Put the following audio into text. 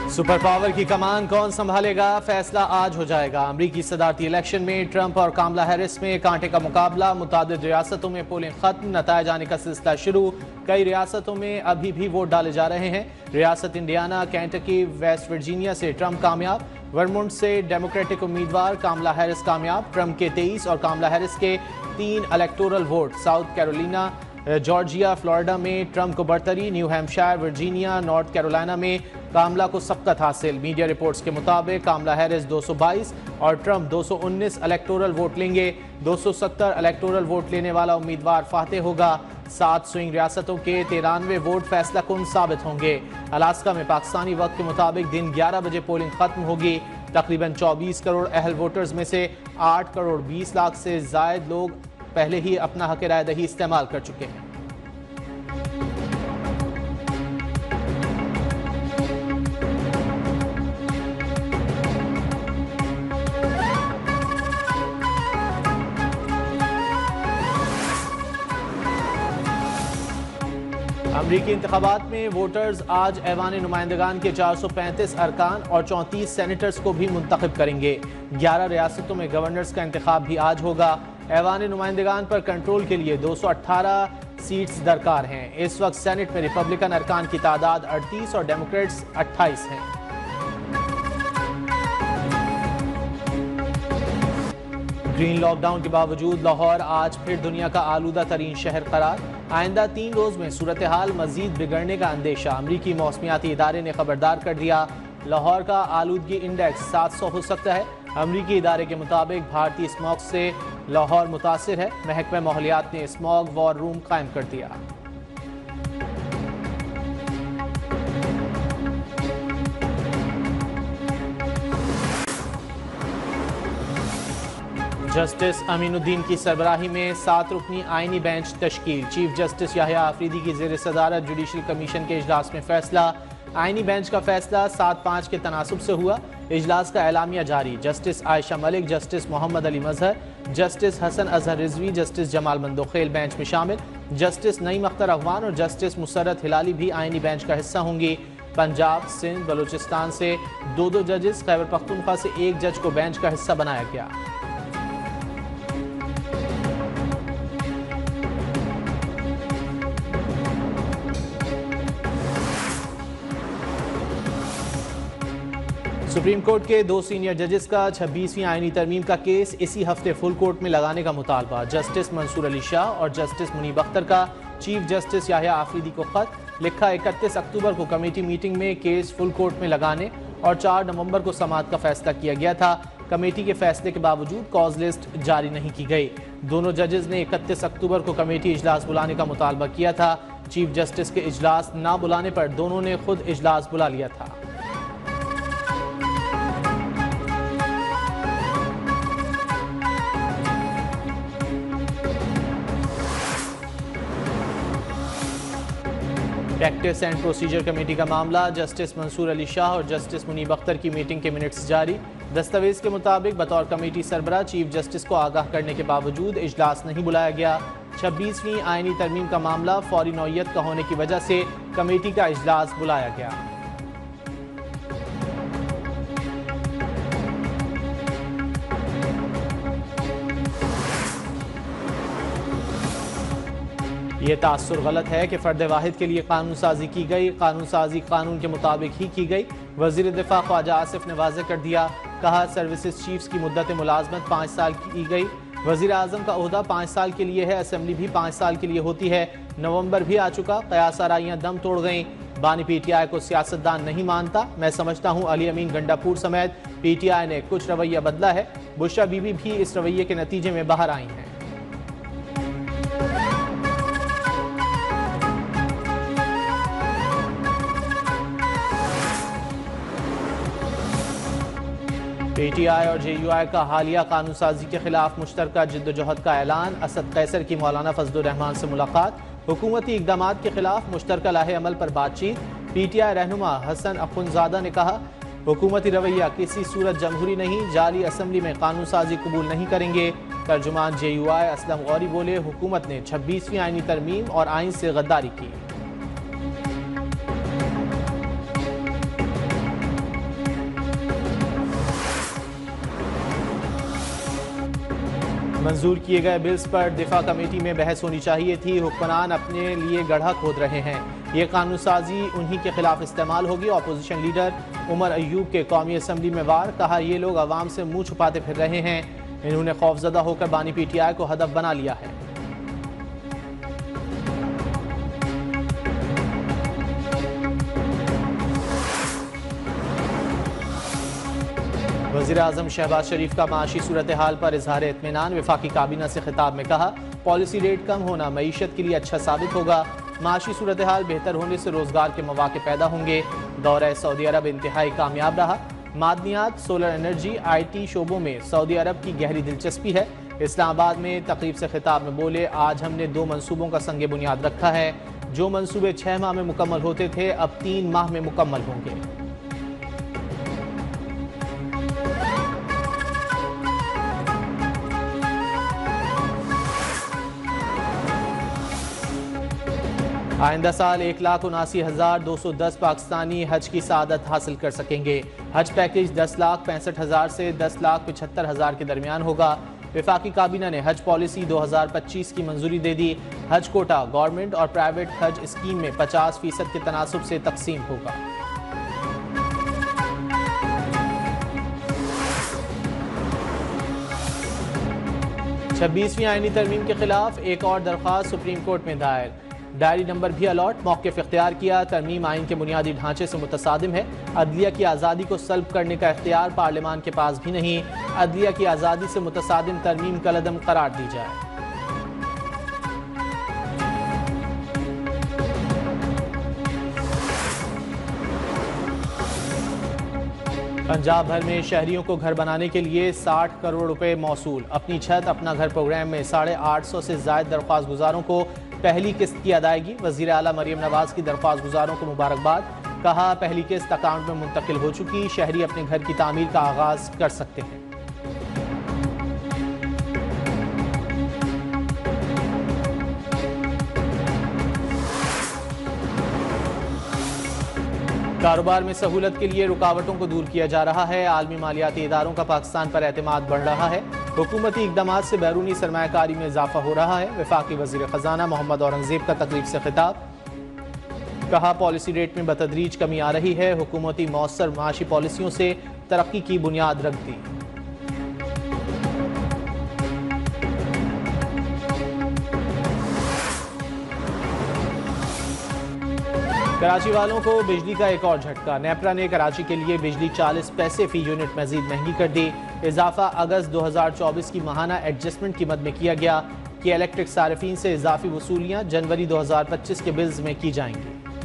Super power की कमान कौन संभालेगा, फैसला आज हो जाएगा। अमरीकी सदारती इलेक्शन में ट्रंप और कामला हैरिस में कांटे का मुकाबला। मुतादिद रियासतों में पोलिंग खत्म, नतायज आने का सिलसिला शुरू। कई रियासतों में अभी भी वोट डाले जा रहे हैं। रियासत इंडियाना, केंटकी, वेस्ट वर्जीनिया से ट्रंप कामयाब। वर्मोंट से डेमोक्रेटिक उम्मीदवार कामला हैरिस कामयाब। ट्रंप के 23 और कामला हैरिस के 3 electoral vote. South Carolina, Georgia, Florida में ट्रंप को बढ़तरी। New Hampshire, Virginia, North Carolina में कामला को सबकत हासिल। मीडिया रिपोर्ट्स के मुताबिक कामला हैरिस 222 और ट्रंप 219 इलेक्टोरल वोट लेंगे। 270 इलेक्टोरल वोट लेने वाला उम्मीदवार फातेह होगा। 7 स्विंग रियासतों के 93 वोट फैसला कुन साबित होंगे। अलास्का में पाकिस्तानी वक्त के मुताबिक दिन 11 बजे पोलिंग खत्म होगी। तकरीबन 24 करोड़ अहल वोटर्स में से 8 करोड़ 20 लाख से जायद लोग पहले ही अपना हक राय दही इस्तेमाल कर चुके हैं। अमरीकी इंतखाबात में वोटर्स आज ऐवान नुमाइंदगान के 435 अरकान और 34 सेनेटर्स को भी मुंतखब करेंगे। 11 रियासतों में गवर्नर्स का इंतखाब भी आज होगा। ऐवान नुमाइंदगान पर कंट्रोल के लिए 218 सीट्स दरकार हैं। इस वक्त सेनेट में रिपब्लिकन अरकान की तादाद 38 और डेमोक्रेट्स 28 हैं। ग्रीन लॉकडाउन के बावजूद लाहौर आज फिर दुनिया का आलूदा तरीन शहर करार। आइंदा 3 रोज में सूरत हाल मजीद बिगड़ने का अंदेशा। अमरीकी मौसमियाती इदारे ने खबरदार कर दिया, लाहौर का आलूदगी इंडेक्स 700 हो सकता है। अमरीकी इदारे के मुताबिक भारतीय स्मॉग से लाहौर मुतासिर है। महकमा माहौलियात ने स्मॉग वॉर रूम कायम कर दिया। जस्टिस अमीनुद्दीन की सरबराही में 7 रुकनी आईनी बेंच तश्कील। चीफ जस्टिस याहिया आफरीदी की ज़ेर सदारत जुडिशल कमीशन के इजलास में फैसला। आईनी बेंच का फैसला 7-5 के तनासुब से हुआ। इजलास का एलामिया जारी। Justice Ayesha Malik, justice Mohammad Ali Mazhar, justice Hasan Azhar Rizvi, justice Jamal Mandokhail bench में शामिल। जस्टिस नईम अख्तर अफगान और जस्टिस मुसर्रत हिलाली भी आईनी बेंच का हिस्सा होंगी। पंजाब, सिंध, बलूचिस्तान से 2-2 जजेस, खैबर पख्तूनख्वा से 1 जज को बेंच का हिस्सा बनाया गया। सुप्रीम कोर्ट के 2 सीनियर जजेस का 26वीं आईनी तरमीम का केस इसी हफ्ते फुल कोर्ट में लगाने का मुतालबा। जस्टिस मंसूर अली शाह और जस्टिस मुनीब अख्तर का चीफ जस्टिस याहिया आफरीदी को खत लिखा। 31 अक्टूबर को कमेटी मीटिंग में केस फुल कोर्ट में लगाने और 4 नवंबर को समाअत का फैसला किया गया था। कमेटी के फैसले के बावजूद कॉज लिस्ट जारी नहीं की गई। दोनों जजेस ने 31 अक्टूबर को कमेटी इजलास बुलाने का मुतालबा किया था। चीफ जस्टिस के इजलास ना बुलाने पर दोनों ने खुद इजलास बुला लिया था। प्रैक्टिस एंड प्रोसीजर कमेटी का मामला। जस्टिस मंसूर अली शाह और जस्टिस मुनीब अख्तर की मीटिंग के मिनट्स जारी। दस्तावेज के मुताबिक बतौर कमेटी सरबराह चीफ जस्टिस को आगाह करने के बावजूद इजलास नहीं बुलाया गया। 26वीं आईनी तरमीम का मामला फौरी नौयत का होने की वजह से कमेटी का इजलास बुलाया गया। ये तासुर गलत है कि फ़र्द वाहिद के लिए कानून साजी की गई। कानून साजी कानून के मुताबिक ही की गई। वज़ीर दिफा ख्वाजा आसिफ ने वाज़ेह कर दिया। कहा, सर्विसेज चीफ्स की मुद्दत मुलाजमत 5 साल की गई। वज़ीर आज़म का ओहदा 5 साल के लिए है। असम्बली भी 5 साल के लिए होती है। नवंबर भी आ चुका। कयास आराइयाँ दम तोड़ गईं। बानी PTI को सियासतदान नहीं मानता। मैं समझता हूँ अली अमीन गंडापुर समेत PTI ने कुछ रवैया बदला है। बुशरा बीबी भी इस रवैये के नतीजे में बाहर आई हैं। PTI और JUI का हालिया कानून साजी के खिलाफ मुश्तरका जिद्दोजहद का ऐलान। असद कैसर की मौलाना फजलुर रहमान से मुलाकात। हुकूमती इक़दामात के खिलाफ मुश्तरका लाहे अमल पर बातचीत। PTI रहनुमा हसन अखुनजादा ने कहा, हुकूमती रवैया किसी सूरत जमहूरी नहीं, जाली असम्बली में कानून साजी कबूल नहीं करेंगे। तर्जुमान JUI असलम गौरी बोले, हुकूमत ने 26वीं आईनी तरमीम और आइन से गद्दारी की। मंजूर किए गए बिल्स पर दिफा कमेटी में बहस होनी चाहिए थी। हुक्मरान अपने लिए गड्ढा खोद रहे हैं। ये कानून साजी उन्हीं के खिलाफ इस्तेमाल होगी। अपोजिशन लीडर उमर अयूब के कौमी असम्बली में वार, कहा ये लोग अवाम से मुंह छुपाते फिर रहे हैं। इन्होंने खौफजदा होकर बानी PTI को हदफ बना लिया है। वज़ीर आज़म शहबाज शरीफ का माशी सूरत हाल पर इजहार इत्मीनान। वफाकी काबीना से खिताब में कहा पॉलिसी रेट कम होना मईशत के लिए अच्छा साबित होगा। माशी सूरत हाल बेहतर होने से रोजगार के मौके पैदा होंगे। दौरा सऊदी अरब इंतहाई कामयाब रहा। मादनियात, सोलर एनर्जी, IT शोबों में सऊदी अरब की गहरी दिलचस्पी है। इस्लामाबाद में तकरीब से खिताब में बोले आज हमने 2 मंसूबों का संग बुनियाद रखा है। जो मंसूबे 6 माह में मुकम्मल होते थे अब 3 माह में मुकम्मल होंगे। आइंदा साल 1,79,210 पाकिस्तानी हज की सआदत हासिल कर सकेंगे। हज पैकेज 10,65,000 से 10,75,000 के दरमियान होगा। वफाकी काबीना ने हज पॉलिसी 2025 की मंजूरी दे दी। हज कोटा गवर्नमेंट और प्राइवेट हज स्कीम में 50% के तनासुब से तकसीम होगा। 26वीं आईनी तरमीम के खिलाफ एक और दरख्वास्त सुप्रीम कोर्ट में दायर। डायरी नंबर भी अलॉट, मौक़िफ़ इख्तियार किया। तरमीम आइन के बुनियादी ढांचे से मुतसादिम है। अदलिया की आज़ादी को सल्ब करने का इख्तियार पार्लियामान के पास भी नहीं। अदलिया की आज़ादी से मुतसादिम तरमीम कलअदम करार दी जाए। पंजाब भर में शहरियों को घर बनाने के लिए 60 करोड़ रुपए मौसूल। अपनी छत अपना घर प्रोग्राम में 850 से ज़ायद दरख्वास्त गुजारों को पहली किस्त की अदायगी। वज़ीर आला मरियम नवाज की दरख्वास्त गुजारों को मुबारकबाद। कहा पहली किस्त अकाउंट में मुंतकिल हो चुकी। शहरी अपने घर की तामीर का आगाज कर सकते हैं। कारोबार में सहूलत के लिए रुकावटों को दूर किया जा रहा है। आलमी मालियाती इदारों का पाकिस्तान पर एतमाद बढ़ रहा है। हुकूमती इक़दामात से बैरूनी सरमायाकारी में इजाफा हो रहा है। वफाकी वज़ीर ख़जाना मोहम्मद औरंगज़ेब का तकरीब से खिताब। कहा पॉलिसी रेट में बतदरीज कमी आ रही है। हुकूमती मौसर माशी पॉलिसियों से तरक्की की बुनियाद रख दी। कराची वालों को बिजली का एक और झटका। नेपरा ने कराची के लिए बिजली 40 पैसे फी यूनिट मजीद महंगी कर दी। इजाफा अगस्त 2024 की माहाना एडजस्टमेंट कीमत में किया गया कि इलेक्ट्रिक सार्फिन से इजाफी वसूलियाँ जनवरी 2025 के बिल्स में की जाएंगी।